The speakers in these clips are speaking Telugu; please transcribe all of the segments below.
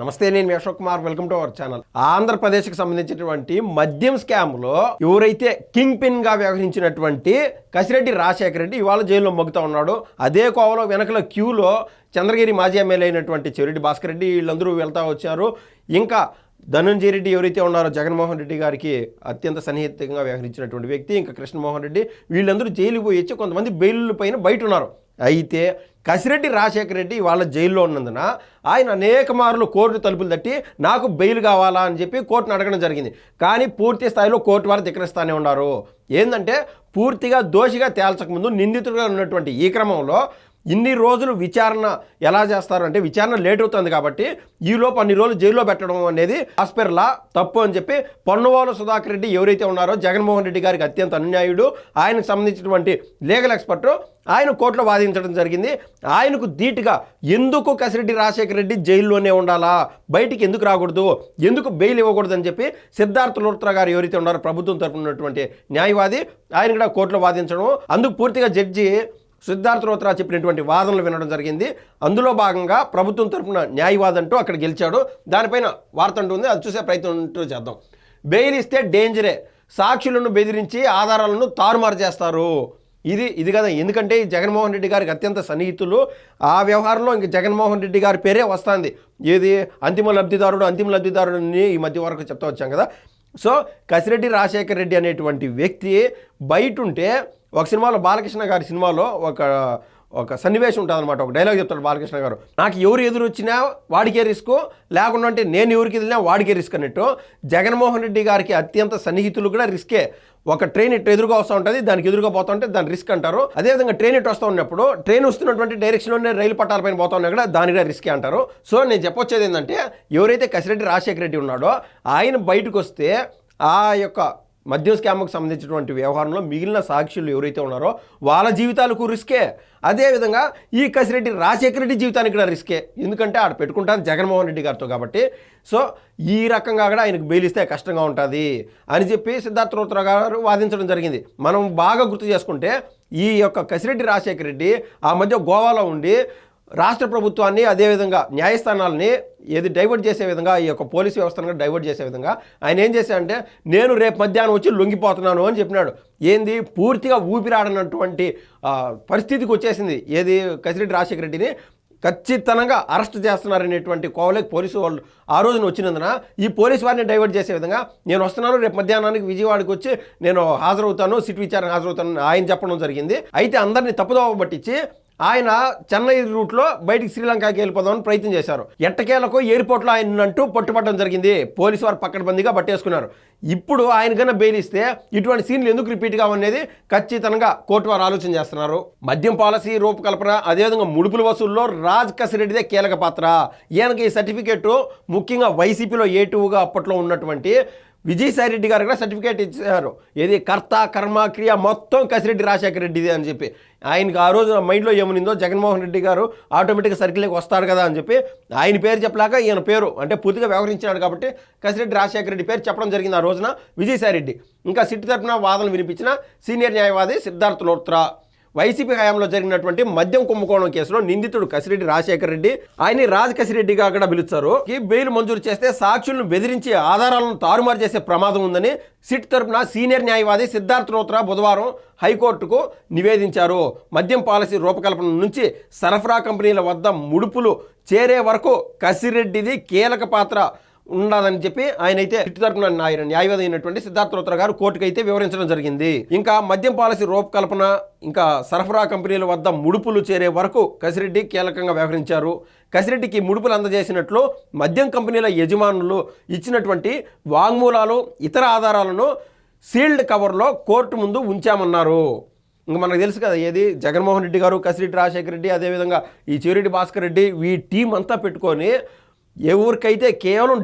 నమస్తే, నేను మీ Ashok Kumar. Welcome to our channel. ఆంధ్రప్రదేశ్కి సంబంధించినటువంటి మద్యం స్కామ్లో ఎవరైతే కింగ్ పిన్ గా వ్యవహరించినటువంటి కసిరెడ్డి రాజశేఖర రెడ్డి ఇవాళ జైల్లో మొగ్గుతా ఉన్నాడు. అదే కోవలో వెనకల క్యూలో చంద్రగిరి మాజీ ఎమ్మెల్యే అయినటువంటి చెవిరెడ్డి భాస్కర్ రెడ్డి వీళ్ళందరూ వెళ్తా వచ్చారు. ఇంకా ధనంజయ రెడ్డి ఎవరైతే ఉన్నారో జగన్మోహన్ రెడ్డి గారికి అత్యంత సన్నిహితంగా వ్యవహరించినటువంటి వ్యక్తి, ఇంకా కృష్ణమోహన్ రెడ్డి, వీళ్ళందరూ జైలుకు పోయి వచ్చి కొంతమంది బెయిల్ పైన బయట ఉన్నారు. అయితే కసిరెడ్డి రాజశేఖర రెడ్డి వాళ్ళ జైల్లో ఉన్నందున ఆయన అనేక మార్లు కోర్టు తలుపులు తట్టి నాకు బెయిల్ కావాలా అని చెప్పి కోర్టును అడగడం జరిగింది. కానీ పూర్తి స్థాయిలో కోర్టు వారు ధిక్కరిస్తూనే ఉన్నారు. ఏంటంటే పూర్తిగా దోషిగా తేల్చకముందు నిందితుడిగా ఉన్నటువంటి ఈ క్రమంలో ఇన్ని రోజులు విచారణ ఎలా చేస్తారు అంటే విచారణ లేట్ అవుతుంది కాబట్టి ఈలోపు అన్ని రోజులు జైల్లో పెట్టడం అనేది ఆస్పెర్లా తప్పు అని చెప్పి పొన్నవాళ్ళ సుధాకర్ రెడ్డి ఎవరైతే ఉన్నారో జగన్మోహన్ రెడ్డి గారికి అత్యంత అన్యాయుడు, ఆయనకు సంబంధించినటువంటి లీగల్ ఎక్స్పర్ట్, ఆయన కోర్టులో వాదించడం జరిగింది. ఆయనకు ధీటుగా ఎందుకు కసిరెడ్డి రాజశేఖర రెడ్డి జైల్లోనే ఉండాలా, బయటికి ఎందుకు రాకూడదు, ఎందుకు బెయిల్ ఇవ్వకూడదు అని చెప్పి సిద్ధార్థ లూత్రా గారు ఎవరైతే ఉన్నారో ప్రభుత్వం తరపున ఉన్నటువంటి న్యాయవాది, ఆయన కూడా కోర్టులో వాదించడం, అందుకు పూర్తిగా జడ్జి సిద్ధార్థ లూత్రా చెప్పినటువంటి వాదనలు వినడం జరిగింది. అందులో భాగంగా ప్రభుత్వం తరపున న్యాయవాది అంటూ అక్కడ గెలిచాడు. దానిపైన వార్త అంటుంది, అది చూసే ప్రయత్నం అంటూ చేద్దాం. బెయిల్ ఇస్తే డేంజరే, సాక్షులను బెదిరించి ఆధారాలను తారుమారు చేస్తారు. ఇది కదా. ఎందుకంటే జగన్మోహన్ రెడ్డి గారికి అత్యంత సన్నిహితులు. ఆ వ్యవహారంలో ఇంక జగన్మోహన్ రెడ్డి గారి పేరే వస్తుంది. ఏది అంతిమ లబ్ధిదారుడు అని ఈ మధ్య వరకు చెప్తా వచ్చాం కదా. సో కసిరెడ్డి రాజశేఖర రెడ్డి అనేటువంటి వ్యక్తి బయట ఉంటే, ఒక సినిమాలో బాలకృష్ణ గారి సినిమాలో ఒక సన్నివేశం ఉంటుంది అనమాట. ఒక డైలాగ్ చెప్తాడు బాలకృష్ణ గారు, నాకు ఎవరు ఎదురు వచ్చినా వాడికే రిస్క్, లేకుండా అంటే నేను ఎవరికి ఎదిరినా వాడికే రిస్క్ అన్నట్టు జగన్మోహన్ రెడ్డి గారికి అత్యంత సన్నిహితులు కూడా రిస్కే. ఒక ట్రైన్ ఇట్టు ఎదురుగా వస్తూ ఉంటుంది, దానికి ఎదురుగా పోతూ ఉంటే దాని రిస్క్ అంటారు. అదేవిధంగా ట్రైన్ ఇటు వస్తూ ఉన్నప్పుడు ట్రైన్ వస్తున్నటువంటి డైరెక్షన్లోనే రైలు పట్టాలపైన పోతా ఉన్నా కూడా దాని కూడా రిస్కే అంటారు. సో నేను చెప్పొచ్చేది ఏంటంటే, ఎవరైతే కసిరెడ్డి రాజశేఖర రెడ్డి ఉన్నాడో ఆయన బయటకు వస్తే ఆ యొక్క మద్యం స్కామ్కు సంబంధించినటువంటి వ్యవహారంలో మిగిలిన సాక్షులు ఎవరైతే ఉన్నారో వాళ్ళ జీవితాలకు రిస్కే. అదేవిధంగా ఈ కసిరెడ్డి రాజశేఖర రెడ్డి జీవితానికి కూడా రిస్కే. ఎందుకంటే ఆడ పెట్టుకుంటాను జగన్మోహన్ రెడ్డి గారితో కాబట్టి. సో ఈ రకంగా కూడా ఆయనకు బెయిల్ ఇస్తే కష్టంగా ఉంటుంది అని చెప్పి సిద్ధార్థ లూత్రా గారు వాదించడం జరిగింది. మనం బాగా గుర్తు చేసుకుంటే ఈ యొక్క కసిరెడ్డి రాజశేఖర రెడ్డి ఆ మధ్య గోవాలో ఉండి రాష్ట్ర ప్రభుత్వాన్ని, అదేవిధంగా న్యాయస్థానాలని డైవర్ట్ చేసే విధంగా, ఈ యొక్క పోలీసు వ్యవస్థను డైవర్ట్ చేసే విధంగా ఆయన ఏం చేశాడంటే, నేను రేపు మధ్యాహ్నం వచ్చి లొంగిపోతున్నాను అని చెప్పినాడు. పూర్తిగా ఊపిరాడనటువంటి పరిస్థితికి వచ్చేసింది. కసిరెడ్డి రాజశేఖర రెడ్డిని ఖచ్చితంగా అరెస్ట్ చేస్తున్నారనేటువంటి కోవలేకి పోలీసు వాళ్ళు ఆ రోజున వచ్చినందున ఈ పోలీసు వారిని డైవర్ట్ చేసే విధంగా నేను వస్తున్నాను, రేపు మధ్యాహ్నానికి విజయవాడకి వచ్చి నేను హాజరవుతాను, సిట్ విచారణ హాజరవుతాను ఆయన చెప్పడం జరిగింది. అయితే అందరినీ తప్పుదోవ పట్టించి ఆయన చెన్నై రూట్లో బయటికి శ్రీలంకకి వెళ్ళిపోదామని ప్రయత్నం చేశారు. ఎట్టకేలకు ఎయిర్పోర్ట్లో ఆయన అంటూ పట్టుబట్టడం జరిగింది. పోలీసు వారు పక్కడబందీగా పట్టేసుకున్నారు. ఇప్పుడు ఆయన కన్నా బెయిల్ ఇస్తే ఇటువంటి సీన్లు ఎందుకు రిపీట్ కావనేది ఖచ్చితంగా కోర్టు వారు ఆలోచన చేస్తున్నారు. మద్యం పాలసీ రూపకల్పన, అదేవిధంగా ముడుపుల వసూల్లో రాజ్ కసిరెడ్డిదే కీలక పాత్ర. ఈయనకి ఈ సర్టిఫికేట్ ముఖ్యంగా వైసీపీలో ఏటుగా అప్పట్లో ఉన్నటువంటి విజయసాయి రెడ్డి గారు కూడా సర్టిఫికేట్ ఇచ్చారు. కర్త కర్మ క్రియ మొత్తం కసిరెడ్డి రాజశేఖర రెడ్డిది అని చెప్పి. ఆయనకి ఆ రోజు మైండ్లో ఏమునిందో జగన్మోహన్ రెడ్డి గారు ఆటోమేటిక్గా సర్కిల్లోకి వస్తారు కదా అని చెప్పి ఆయన పేరు చెప్పలేక ఈయన పేరు అంటే పూర్తిగా వ్యవహరించాడు కాబట్టి కసిరెడ్డి రాజశేఖర రెడ్డి పేరు చెప్పడం జరిగింది ఆ రోజున విజయసాయి రెడ్డి. ఇంకా సిట్ తరపున వాదనలు వినిపించిన సీనియర్ న్యాయవాది సిద్ధార్థ లూత్రా. వైసీపీ హయాంలో జరిగినటువంటి మద్యం కుంభకోణం కేసులో నిందితుడు కసిరెడ్డి రాజశేఖర రెడ్డి, ఆయన్ని రాజ్ కసిరెడ్డిగా కూడా పిలుస్తారు. బెయిల్ మంజూరు చేస్తే సాక్షులను బెదిరించి ఆధారాలను తారుమారు చేసే ప్రమాదం ఉందని సిట్ తరపున సీనియర్ న్యాయవాది సిద్ధార్థ లూత్రా బుధవారం హైకోర్టుకు నివేదించారు. మద్యం పాలసీ రూపకల్పన నుంచి సరఫరా కంపెనీల వద్ద ముడుపులు చేరే వరకు కసిరెడ్డిది కీలక పాత్ర ఉండాలని చెప్పి ఆయన అయితే సిట్ తరపున న్యాయవాది అయినటువంటి సిద్ధార్థ లూత్రా గారు కోర్టుకు అయితే వివరించడం జరిగింది. ఇంకా మద్యం పాలసీ రూపకల్పన, ఇంకా సరఫరా కంపెనీల వద్ద ముడుపులు చేరే వరకు కసిరెడ్డి కీలకంగా వ్యవహరించారు. కసిరెడ్డికి ముడుపులు అందజేసినట్లు మద్యం కంపెనీల యజమానులు ఇచ్చినటువంటి వాంగ్మూలాలు, ఇతర ఆధారాలను సీల్డ్ కవర్లో కోర్టు ముందు ఉంచామన్నారు. ఇంకా మనకు తెలుసు కదా, జగన్మోహన్ రెడ్డి గారు, కసిరెడ్డి రాజశేఖర రెడ్డి, అదేవిధంగా ఈ చెవిరెడ్డి భాస్కర్ రెడ్డి, ఈ టీం అంతా పెట్టుకొని ఎవరికైతే కేవలం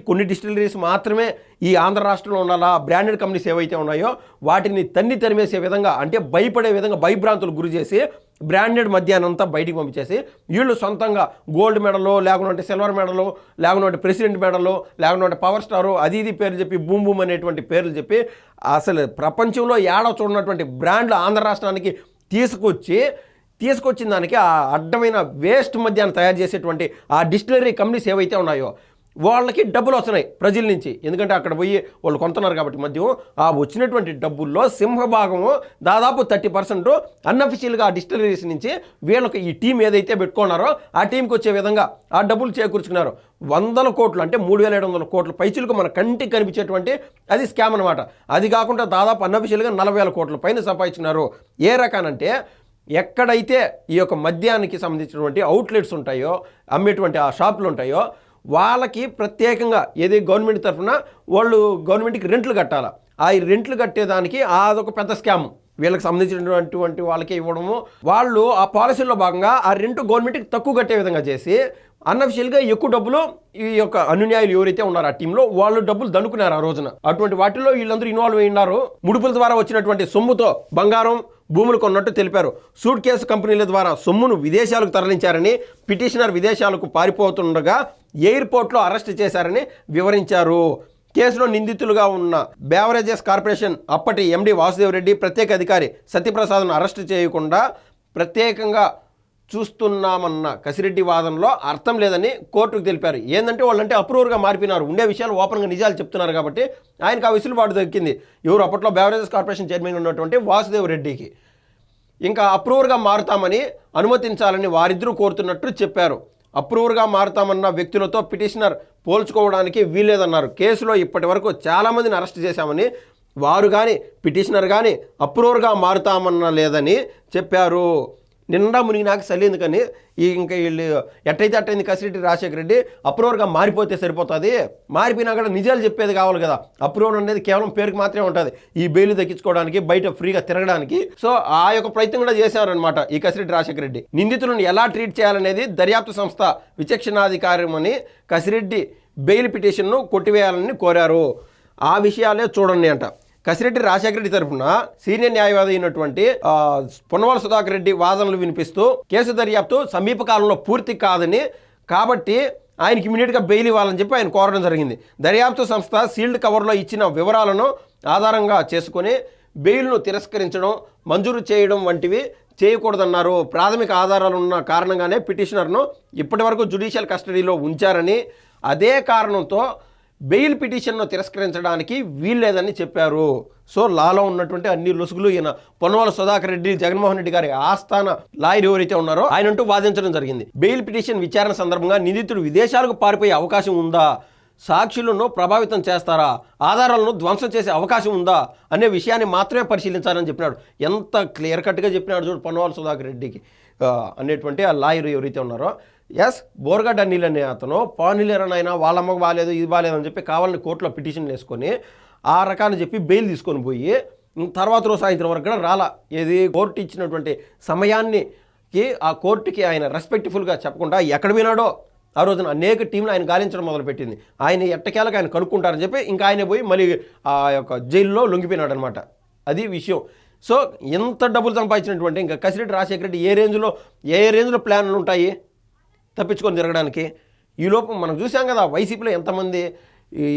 కొన్ని డిస్టిలరీస్ మాత్రమే ఈ ఆంధ్ర రాష్ట్రంలో ఉండాలా, బ్రాండెడ్ కంపెనీస్ ఏవైతే ఉన్నాయో వాటిని తరిమేసే విధంగా, అంటే భయపడే విధంగా భయభ్రాంతులు గురి చేసి బ్రాండెడ్ మద్యాన్నంతా బయటికి పంపించేసి వీళ్ళు సొంతంగా గోల్డ్ మెడలు, లేకుంటే సిల్వర్ మెడలు, లేకుంటే ప్రెసిడెంట్ మెడలు, లేకుంటే పవర్ స్టారు, అది పేర్లు చెప్పి బూమ్ బూమ్ అనేటువంటి పేర్లు చెప్పి అసలు ప్రపంచంలో ఏడో చూడనటువంటి బ్రాండ్లు ఆంధ్ర రాష్ట్రానికి తీసుకొచ్చి తీసుకొచ్చిన దానికి ఆ అడ్డమైన వేస్ట్ మద్యాన్ని తయారు చేసేటువంటి ఆ డిస్టిలరీ కంపెనీస్ ఏవైతే ఉన్నాయో వాళ్ళకి డబ్బులు వస్తున్నాయి ప్రజల నుంచి, ఎందుకంటే అక్కడ పోయి వాళ్ళు కొంటున్నారు కాబట్టి మద్యం. ఆ వచ్చినటువంటి డబ్బుల్లో సింహభాగము దాదాపు 30% అన్అఫిషియల్గా ఆ డిస్టిలరీస్ నుంచి వీళ్ళకి ఈ టీం ఏదైతే పెట్టుకున్నారో ఆ టీంకి వచ్చే విధంగా ఆ డబ్బులు చేకూర్చుకున్నారు. 100 కోట్లు అంటే 3,700 కోట్ల పైచులకు మన కంటికి కనిపించేటువంటి అది స్కామ్ అనమాట. అది కాకుండా దాదాపు అన్అఫిషియల్గా 40,000 కోట్ల పైన సంపాదించుకున్నారు. ఏ రకానంటే ఎక్కడైతే ఈ యొక్క మద్యానికి సంబంధించినటువంటి అవుట్లెట్స్ ఉంటాయో, అమ్మేటువంటి ఆ షాపులు ఉంటాయో వాళ్ళకి ప్రత్యేకంగా ఏది గవర్నమెంట్ తరఫున వాళ్ళు గవర్నమెంట్కి రెంట్లు కట్టాలి. ఆ రెంట్లు కట్టేదానికి అదొక పెద్ద స్కామ్. వీళ్ళకి సంబంధించినటువంటి వాళ్ళకి ఇవ్వడము, వాళ్ళు ఆ పాలసీలో భాగంగా ఆ రెంట్ గవర్నమెంట్కి తక్కువ కట్టే విధంగా చేసి అన్అఫిషియల్గా ఎక్కువ డబ్బులు ఈ యొక్క అనున్యాయులు ఎవరైతే ఉన్నారో ఆ టీంలో వాళ్ళు డబ్బులు దండుకున్నారు ఆ రోజున. అటువంటి వాటిలో వీళ్ళందరూ ఇన్వాల్వ్ అయి ఉన్నారు. ముడుపుల ద్వారా వచ్చినటువంటి సొమ్ముతో బంగారం, భూములు కొన్నట్టు తెలిపారు. సూట్ కేసు కంపెనీల ద్వారా సొమ్మును విదేశాలకు తరలించారని, పిటిషనర్ విదేశాలకు పారిపోతుండగా ఎయిర్పోర్ట్లో అరెస్ట్ చేశారని వివరించారు. కేసులో నిందితులుగా ఉన్న బేవరేజెస్ కార్పొరేషన్ అప్పటి ఎండి వాసుదేవ్ రెడ్డి, ప్రత్యేక అధికారి సత్యప్రసాద్ను అరెస్ట్ చేయకుండా ప్రత్యేకంగా చూస్తున్నామన్న కసిరెడ్డి వాదనలో అర్థం లేదని కోర్టుకు తెలిపారు. ఏంటంటే వాళ్ళంటే అప్రూవర్గా మారిపోయినారు, ఉండే విషయాలు ఓపెన్గా నిజాలు చెప్తున్నారు కాబట్టి ఆయనకు ఆ వెసులుబాటు దక్కింది. ఎవరు అప్పట్లో బేవరేజెస్ కార్పొరేషన్ చైర్మన్ ఉన్నటువంటి వాసుదేవ్ రెడ్డికి. ఇంకా అప్రూవర్గా మారుతామని అనుమతించాలని వారిద్దరూ కోరుతున్నట్టు చెప్పారు. అప్రూవర్గా మారుతామన్న వ్యక్తులతో పిటిషనర్ పోల్చుకోవడానికి వీల్లేదన్నారు. కేసులో ఇప్పటి వరకు చాలామందిని అరెస్ట్ చేశామని, వారు కానీ పిటిషనర్ కానీ అప్రూవర్గా మారుతామన్న లేదని చెప్పారు. నిండా మునిగి నాకు సలింది కానీ ఇంకా వీళ్ళు ఎట్టయితే అట్టయింది కసిరెడ్డి రాజశేఖర రెడ్డి అప్రూవర్గా మారిపోతే సరిపోతుంది. మారిపోయినా కూడా నిజాలు చెప్పేది కావాలి కదా. అప్రూవర్ అనేది కేవలం పేరుకి మాత్రమే ఉంటుంది, ఈ బెయిల్ దక్కించుకోవడానికి, బయట ఫ్రీగా తిరగడానికి. సో ఆ యొక్క ప్రయత్నం కూడా చేశారనమాట ఈ కసిరెడ్డి రాజశేఖర రెడ్డి. నిందితులను ఎలా ట్రీట్ చేయాలనేది దర్యాప్తు సంస్థ విచక్షణాధికారమని కసిరెడ్డి బెయిల్ పిటిషన్ను కొట్టివేయాలని కోరారు. ఆ విషయాలే చూడండి అంట. కసిరెడ్డి రాజశేఖర రెడ్డి తరఫున సీనియర్ న్యాయవాది అయినటువంటి పొన్నవాల సుధాకర్ రెడ్డి వాదనలు వినిపిస్తూ కేసు దర్యాప్తు సమీప కాలంలో పూర్తి కాదని, కాబట్టి ఆయనకి ఇమీడియట్గా బెయిల్ ఇవ్వాలని చెప్పి ఆయన కోరడం జరిగింది. దర్యాప్తు సంస్థ సీల్డ్ కవర్లో ఇచ్చిన వివరాలను ఆధారంగా చేసుకొని బెయిల్ను తిరస్కరించడం, మంజూరు చేయడం వంటివి చేయకూడదన్నారు. ప్రాథమిక ఆధారాలు ఉన్న కారణంగానే పిటిషనర్ను ఇప్పటి వరకు జ్యుడిషియల్ కస్టడీలో ఉంచారని, అదే కారణంతో బెయిల్ పిటిషన్ను తిరస్కరించడానికి వీల్లేదని చెప్పారు. సో లాలో ఉన్నటువంటి అన్ని లొసుగులు ఈయన పొన్నవాల సుధాకర్ రెడ్డి, జగన్మోహన్ రెడ్డి గారి ఆస్థాన లాయర్ ఎవరైతే ఉన్నారో ఆయన అంటూ వాదించడం జరిగింది. బెయిల్ పిటిషన్ విచారణ సందర్భంగా నిందితుడు విదేశాలకు పారిపోయే అవకాశం ఉందా, సాక్షులను ప్రభావితం చేస్తారా, ఆధారాలను ధ్వంసం చేసే అవకాశం ఉందా అనే విషయాన్ని మాత్రమే పరిశీలించాలని చెప్పినాడు. ఎంత క్లియర్ కట్గా చెప్పినాడు చూడు పొన్నవాల సుధాకర్ రెడ్డికి అనేటువంటి ఆ లాయర్ ఎవరైతే ఉన్నారో. ఎస్, బోర్గడ్డ అనిల్ అనే అతను పానిలేరనైనా వాళ్ళ అమ్మకు బాగాలేదు, ఇది బాగాలేదని చెప్పి కావాలని కోర్టులో పిటిషన్ వేసుకొని ఆ రకాన్ని చెప్పి బెయిల్ తీసుకొని పోయి తర్వాత రోజు సాయంత్రం వరకు కూడా రాలా. ఏది కోర్టు ఇచ్చినటువంటి సమయానికి ఆ కోర్టుకి ఆయన రెస్పెక్ట్ఫుల్గా చెప్పకుండా ఎక్కడ పోయినాడో ఆ రోజున అనేక టీంలు ఆయన గాలించడం మొదలుపెట్టింది. ఆయన ఎట్టకేలకు ఆయన కనుక్కుంటారని చెప్పి ఇంకా ఆయన పోయి మళ్ళీ ఆ యొక్క జైల్లో లొంగిపోయినాడు అనమాట. అది విషయం. సో ఎంత డబ్బులు సంపాదించినటువంటి ఇంకా కసిరెడ్డి రాజశేఖర రెడ్డి ఏ రేంజ్లో ప్లాన్లు ఉంటాయి తప్పించుకొని తిరగడానికి. ఈలోపు మనం చూసాం కదా వైసీపీలో ఎంతమంది,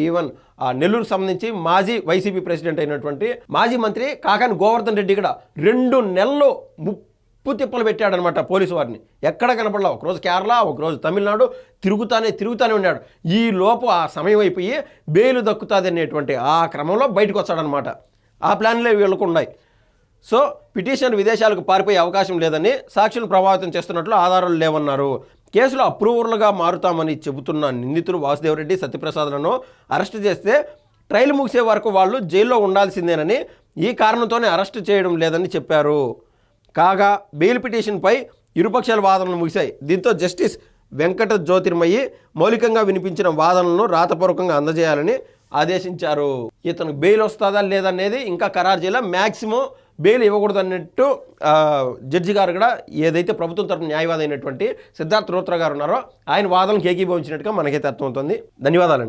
ఈవెన్ ఆ నెల్లూరుకు సంబంధించి మాజీ వైసీపీ ప్రెసిడెంట్ అయినటువంటి మాజీ మంత్రి కాకాని గోవర్ధన్ రెడ్డి కూడా 2 నెలలు ముప్పు తిప్పలు పెట్టాడనమాట పోలీసు వారిని. ఎక్కడ కనపడలా, ఒకరోజు కేరళ, ఒకరోజు తమిళనాడు తిరుగుతానే ఉన్నాడు. ఈ లోపు ఆ సమయం అయిపోయి బెయిల్ దక్కుతుంది అనేటువంటి ఆ క్రమంలో బయటకు వచ్చాడనమాట. ఆ ప్లాన్లే వీళ్ళకు ఉన్నాయి. సో పిటిషన్ విదేశాలకు పారిపోయే అవకాశం లేదని, సాక్షులను ప్రభావితం చేస్తున్నట్లు ఆధారాలు లేవన్నారు. కేసులో అప్రూవర్లుగా మారుతామని చెబుతున్న నిందితులు వాసుదేవ్ రెడ్డి, సత్యప్రసాద్లను అరెస్టు చేస్తే ట్రయల్ ముగిసే వరకు వాళ్ళు జైల్లో ఉండాల్సిందేనని, ఈ కారణంతోనే అరెస్టు చేయడం లేదని చెప్పారు. కాగా బెయిల్ పిటిషన్పై ఇరుపక్షాల వాదనలు ముగిశాయి. దీంతో జస్టిస్ వెంకట జ్యోతిర్మయి మౌలికంగా వినిపించిన వాదనలను రాతపూర్వకంగా అందజేయాలని ఆదేశించారు. ఇతను బెయిల్ వస్తుందా లేదనేది ఇంకా ఖరారు చేయాల. మ్యాక్సిమం బెయిల్ ఇవ్వకూడదు అన్నట్టు జడ్జి గారు కూడా ఏదైతే ప్రభుత్వం తరపున న్యాయవాది అయినటువంటి సిద్ధార్థ రోత్రా గారు ఉన్నారో ఆయన వాదనకు ఏకీభవించినట్టుగా మనకైతే అర్థమవుతుంది. ధన్యవాదాలండి.